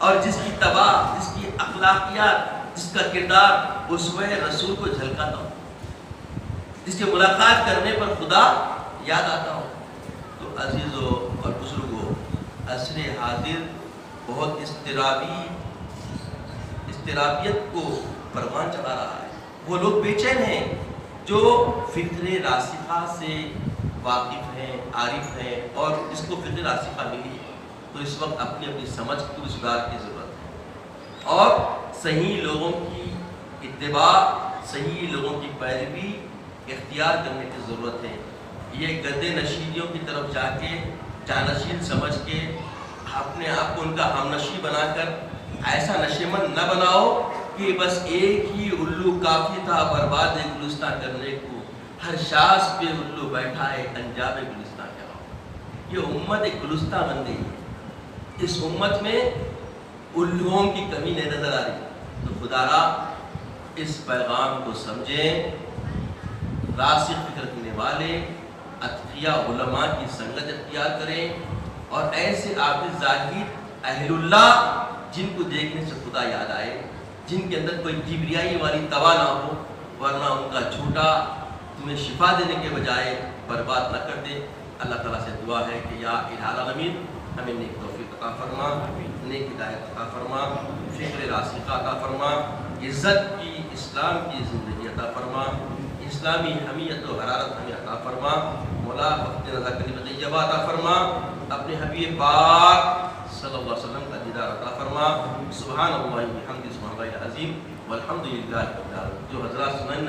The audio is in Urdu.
اور جس کی طبع، جس کی اخلاقیات، جس کا کردار اسوہ رسول کو جھلکاتا ہو، جس کے ملاقات کرنے پر خدا یاد آتا ہو. تو عزیزو اور بزرگو، عصر حاضر بہت اضطرابیت کو پروان چڑھا رہا ہے. وہ لوگ بے چین ہیں جو فکر راسخہ سے واقف ہیں، عارف ہیں، اور اس کو فکر راسخہ ملی ہے. تو اس وقت اپنی اپنی سمجھ کو سدھار کی ضرورت ہے، اور صحیح لوگوں کی اتباع، صحیح لوگوں کی پیروی اختیار کرنے کی ضرورت ہے. یہ گدے نشینیوں کی طرف جا کے جانشین سمجھ کے اپنے آپ کو ان کا ہمنشی بنا کر ایسا نشیمن نہ بناؤ کہ بس ایک ہی الو کافی تھا برباد گلستہ کرنے کو، ہر شاخ پہ الو بیٹھا ہے انجام گلستہ کراؤ. یہ امت ایک گلستہ بن گئی ہے. اس امت میں الوؤں کی کمی نہیں نظر آ رہی. تو خدا را اس پیغام کو سمجھیں، راسخ فکر رکھنے والے اتقیاء علماء کی سنگت اختیار کریں، اور ایسے عابد زاہد اہل اللہ جن کو دیکھنے سے خدا یاد آئے، جن کے اندر کوئی کبریائی والی طبع نہ ہو، ورنہ ان کا جھوٹا تمہیں شفا دینے کے بجائے برباد نہ کر دے. اللہ تعالیٰ سے دعا ہے کہ یا الہ العالمین ہمیں نیک توفیق عطا فرما، نیک ہدایت عطا فرما، فکر راسخہ عطا فرما، عزت کی اسلام کی زندگی عطا فرما، اسلامی حمیت و حرارت ہمیں عطا فرما. مولا وقت رضا کلمت طیبہ عطا فرما، اپنے حبیب پاک صلی اللہ علیہ وسلم کا دیدار عطا فرما. سبحان اللہ وبحمدہ، سبحان اللہ العظیم، والحمد للہ رب العالمین. جو حضرات سنن